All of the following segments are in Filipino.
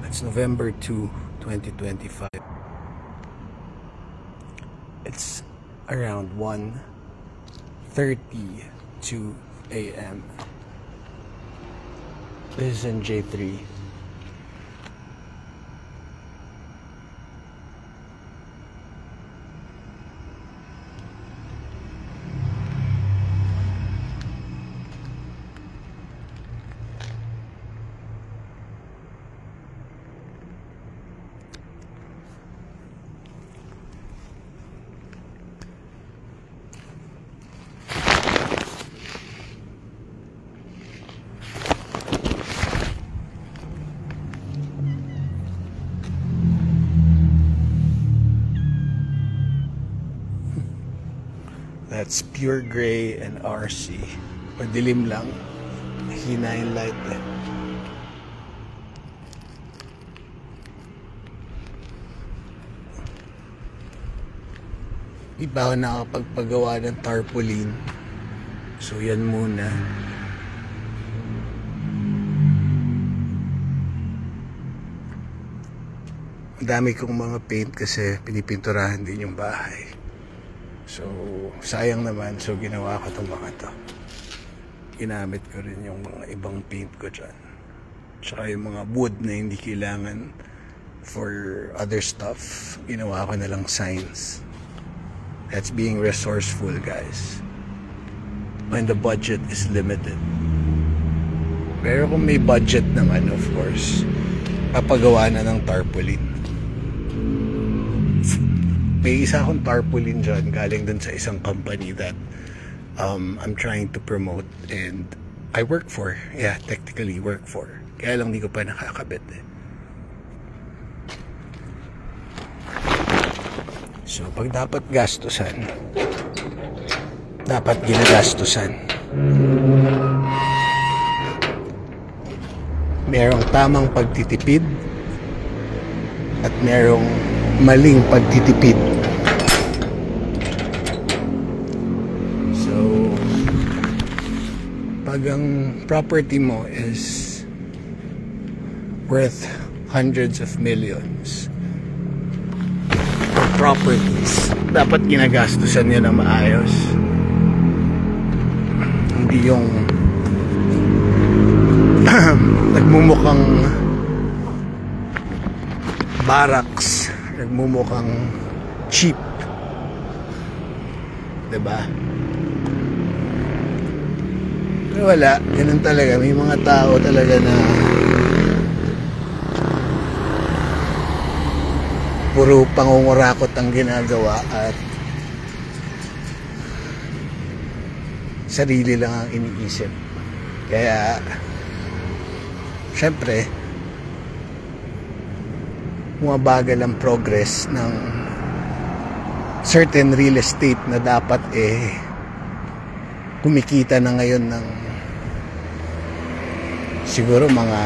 It's November 2, 2025. It's around 1:32 a.m. This is in J3. That's pure gray and RC. Madilim lang. Mahina yung light eh. Di pa ako nakapagpagawa ng tarpaulin. So yan muna. Madami kong mga paint kasi pinipinturahan din yung bahay. So, sayang naman. So, ginawa ko itong mga to. Ginamit ko rin yung mga ibang paint ko dyan. Tsaka yung mga wood na hindi kailangan for other stuff. Ginawa ko na lang signs. That's being resourceful, guys. When the budget is limited. Pero kung may budget naman, of course, papagawa na ng tarpaulin. May isa akong tarpaulin dyan galing dun sa isang company that I'm trying to promote and I work for. Yeah, technically work for. Kaya lang di ko pa nakakabit eh. So pag dapat gastusan, dapat ginagastusan. Merong tamang pagtitipid at merong maling pagtitipid. So, pag ang property mo is worth hundreds of millions of properties, dapat ginagastusan yun na maayos. Hindi yung nagmumukhang barracks, nagmumukhang cheap, diba? Pero wala, ganun talaga. May mga tao talaga na puro pangungurakot ang ginagawa at sarili lang ang iniisip. Kaya syempre bumabagal ang progress ng certain real estate na dapat kumikita na ngayon ng siguro mga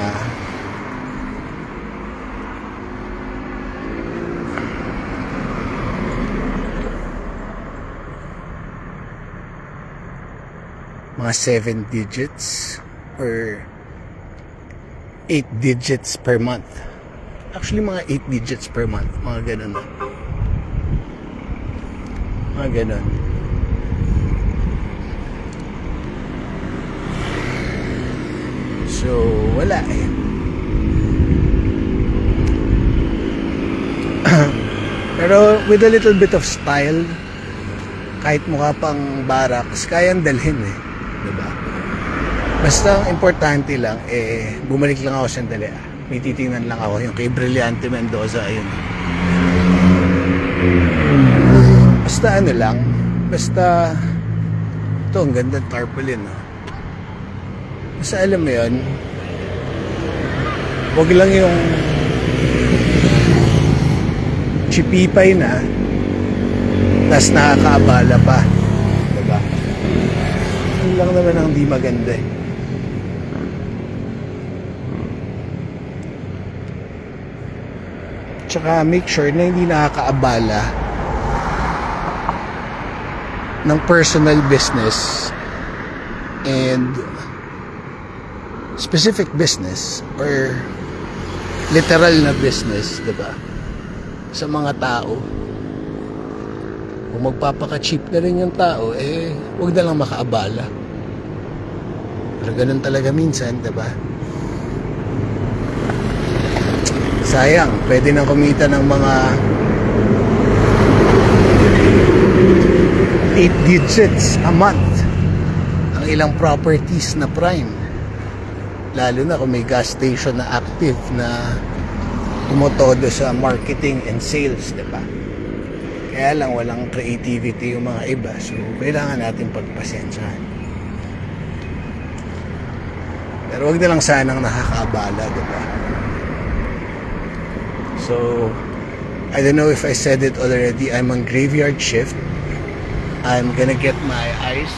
mga 7 digits or 8 digits per month. Actually, mga 8 digits per month. Mga ganun. Mga ganun. So, wala eh. Pero with a little bit of style, kahit mukha pang barracks, kayang dalhin eh. Diba? Basta ang importante lang, bumalik lang ako sandali. May titingnan lang ako yung kay Brillante Mendoza. Ayun. Basta ano lang, basta ito, ang ganda tarpaulin. No? Basta alam mo yun, huwag lang yung chipipay na tas nakakaabala pa. Diba? Yun lang naman ang di maganda eh. Tsaka make sure na hindi nakakaabala ng personal business and specific business or literal na business, diba? Sa mga tao. Kung magpapaka-cheap na rin yung tao, huwag na lang makaabala. Pero ganun talaga minsan, diba? Sayang, pwede nang kumita ng mga 8 digits a month ang ilang properties na prime. Lalo na kung may gas station na active na tumotodo sa marketing and sales, diba? Kaya lang walang creativity yung mga iba, so kailangan natin pagpasensyahan. Pero wag na lang sanang nakakaabala, diba? So I don't know if I said it already, I'm on graveyard shift. I'm gonna get my ice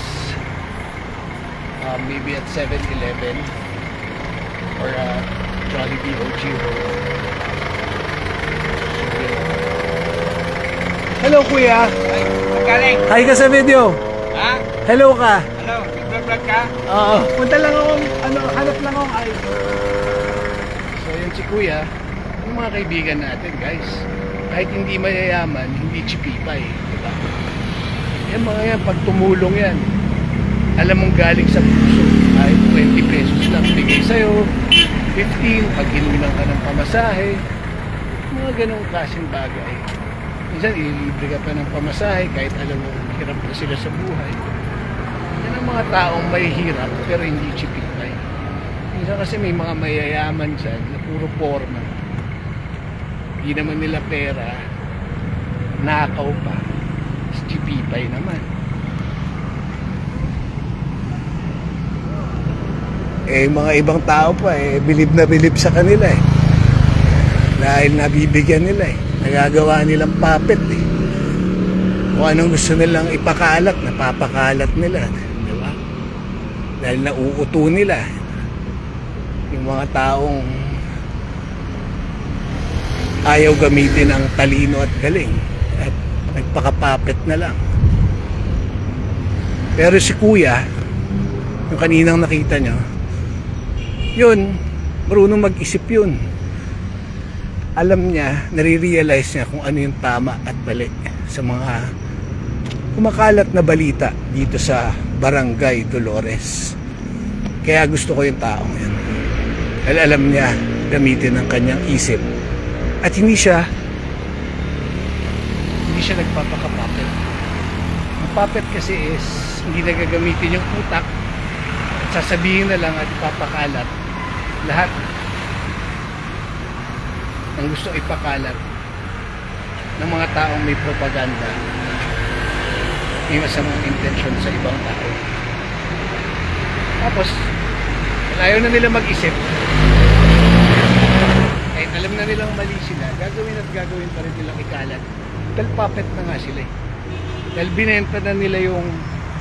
maybe at 7-Eleven or Jollibee or Giro. Hello kuya. Ay, magaling. Hi ka sa video. Ha? Hello ka. Ano? Nag-vlog ka? Oo. Punta lang ako, hanap lang ako ice. So yun si kuya, yung mga kaibigan natin guys. Kahit hindi mayayaman, hindi chipipay. Diba? Yan mga yan, pag tumulong yan, alam mong galing sa puso. Kahit 20 pesos lang bigay sa'yo, 15 pag inulang ka ng pamasahe, mga ganong klaseng bagay. Minsan ililibre ka pa ng pamasahe kahit alam mo hirap na sila sa buhay. Yan ang mga taong may hirap pero hindi chipipay. Minsan kasi may mga mayayaman dyan na puro forma. Hindi naman nila pera, nakaw pa, chipipay naman. Mga ibang tao pa bilib na bilib sa kanila dahil nabibigyan nila nagagawa nilang puppet kung anong gusto nilang ipakalat, napapakalat nila, diba? Dahil nauuto nila yung mga taong ayaw gamitin ang talino at galing at nagpaka-puppet na lang. Pero si kuya, yung kaninang nakita nyo, yun, marunong mag-isip yun. Alam niya, nare-realize niya kung ano yung tama at mali sa mga kumakalat na balita dito sa Barangay Dolores. Kaya gusto ko yung taong yan. Dahil alam niya gamitin ang kanyang isip. At hindi siya nagpapaka-puppet. Ang puppet kasi is hindi nagagamitin yung utak at sasabihin na lang at ipapakalat lahat ang gusto ipakalat ng mga taong may propaganda, may masamang intensyon sa ibang tao. Tapos ayaw na nila mag-isip, kahit alam na nilang mali sila, gagawin at gagawin pa rin nilang ikalat dahil puppet na nga sila dahil binenta na nila yung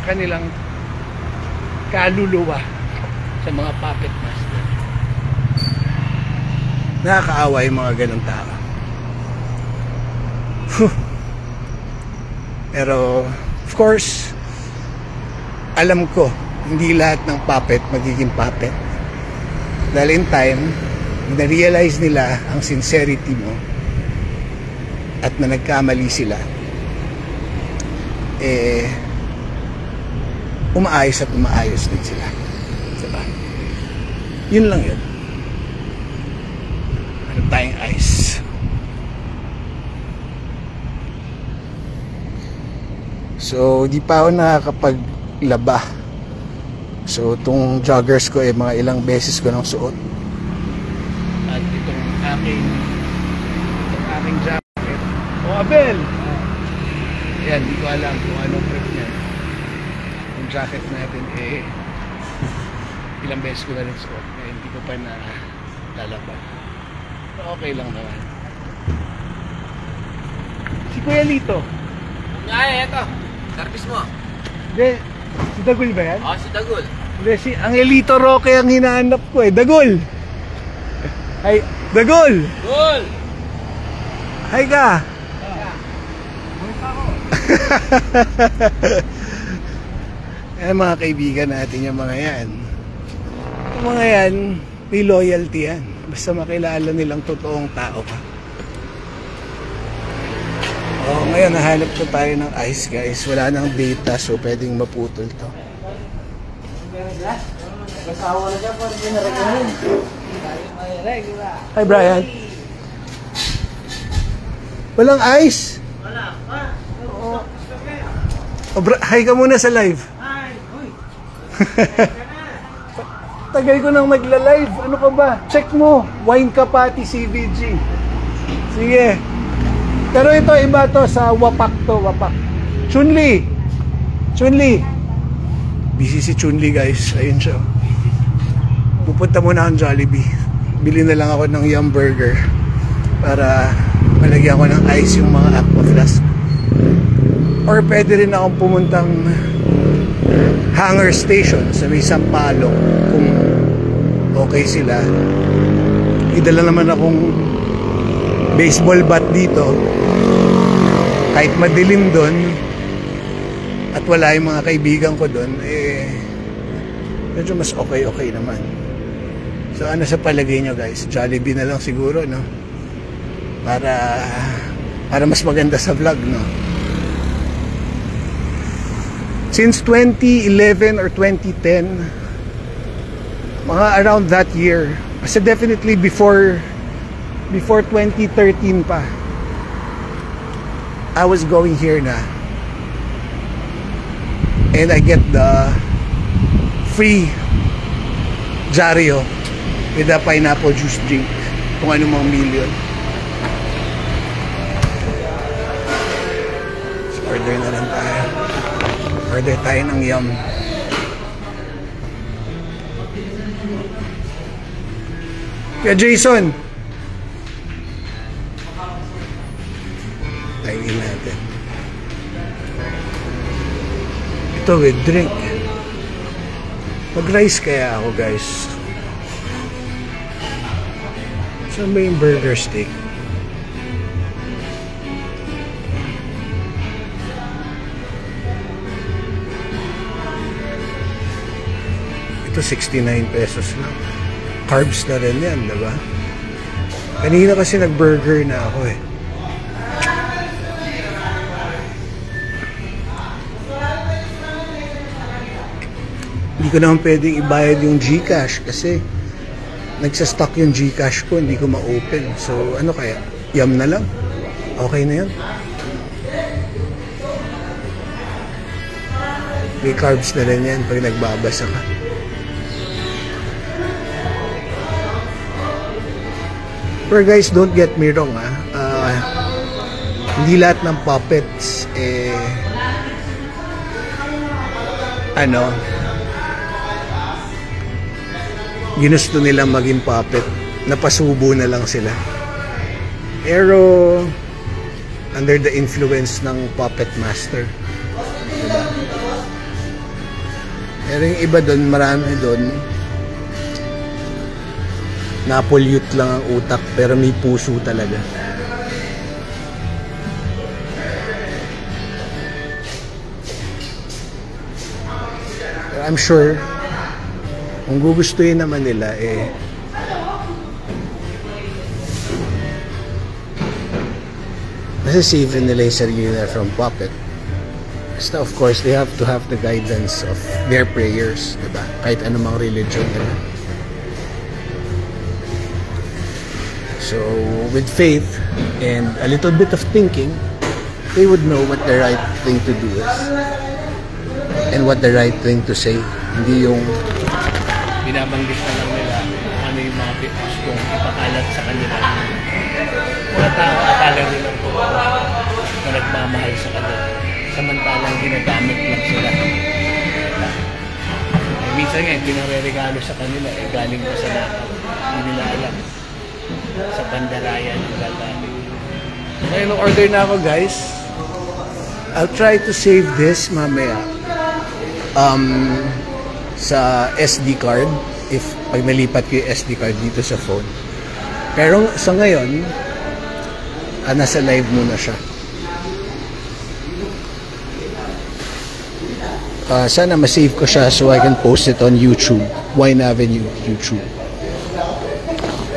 kanilang kaluluwa sa mga puppet master. Nakakaawa yung mga ganun tao. Pero of course alam ko hindi lahat ng puppet magiging puppet dahil in time na-realize nila ang sincerity mo at na nagkamali sila, umaayos din sila, diba? Yun lang yun. Ano tayong ice. So di pa ako nakakapaglaba. So itong joggers ko mga ilang beses ko nang suot. At itong aking jacket. Abel! Yan, di ko alam kung anong prep niya. Yung jacket natin ilang beses ko na rin suot. Hindi ko pa na lalaban. Okay lang naman. Si Kuya Lito. Nga eto. Service mo. Hindi, si Dagul ba yan? Si Dagul. Hindi, ang Elito Roque ang hinahanap ko Dagul! Ay, Dagul! Dagul! Hi ka! Mga kaibigan natin yung mga yan. Yung mga yan, may loyalty yan. Basta makilala nilang totoong tao ka. Ngayon nahanap ko tayo ng ice, guys. Wala nang data, so pwedeng maputol to. Hi, Brian. Walang ice? Wala. Hi ka muna sa live. Hi. Tagal ko nang magla-live. Ano ka ba? Check mo. Wine Kapati CVG. Sige. Pero ito, iba to. Sa Wapak to. Wapak. Chunli. Busy si Chunli, guys. Ayun siya. Pupunta muna akong Jollibee. Bili na lang ako ng Yum Burger para malagyan ko ng ice yung mga aqua flask. Or pwede rin akong pumuntang hanger station sa may Sampaloc kung okay sila. Idala naman akong baseball bat dito kahit madilim doon at wala yung mga kaibigan ko doon, medyo mas okay naman. So ano sa palagay nyo, guys? Jollibee na lang siguro, no? Para mas maganda sa vlog, no? Since 2011 or 2010, mga around that year, kasi definitely before 2013 pa, I was going here na, and I get the free Jario with a pineapple juice drink, kung ano mga million. So order na lang tayo. Order tayo ng Yum. Kaya Jason, tayin natin. Ito with drink. Mag-rice kaya ako, guys. Saan ba yung burger steak? Ito 69 pesos lang. Carbs na rin yan, diba? Kanina kasi nag-burger na ako eh. Hindi ko naman pwedeng ibayad yung GCash kasi nagsastock yung GCash ko, hindi ko ma-open. So ano kaya? Yum na lang? Okay na yan. May carbs na rin yan pag nagbabasa ka. Pero guys, don't get me wrong, hindi lahat ng puppets ginusto nilang maging puppet. Napasubo na lang sila. Pero under the influence ng puppet master, diba? Pero yung iba doon, marami doon na-pollute lang ang utak pero may puso talaga. Pero I'm sure kung gugustuhin naman nila masasave nila yung sarili nila from puppet. Basta of course they have to have the guidance of their prayers, diba? Kahit anumang religion nila. So, with faith and a little bit of thinking, they would know what the right thing to do is and what the right thing to say. Hindi yung binabanggit na lang nila ano yung mga gustong ipakalat sa kanila. Mga tao akala nila na nagmamahal sa kanila. Samantalang ginagamit lang sila. Minsan nga, pinare-regalo sa kanila, galing pa sa lahat. Hindi nila alam. Sa pandarayan ng gagamit. Ngayon, order na ako, guys. I'll try to save this mamaya sa SD card pag nalipat ko yung SD card dito sa phone. Pero sa ngayon, nasa live muna siya. Sana ma-save ko siya so I can post it on YouTube. Wine Avenue YouTube.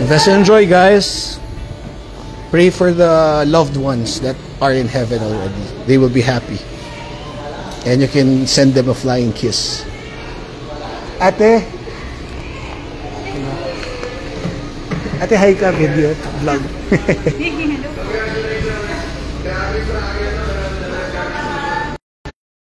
Invest and enjoy, guys. Pray for the loved ones that are in heaven already. They will be happy. And you can send them a flying kiss. Ate. Ate, hi ka, video, vlog.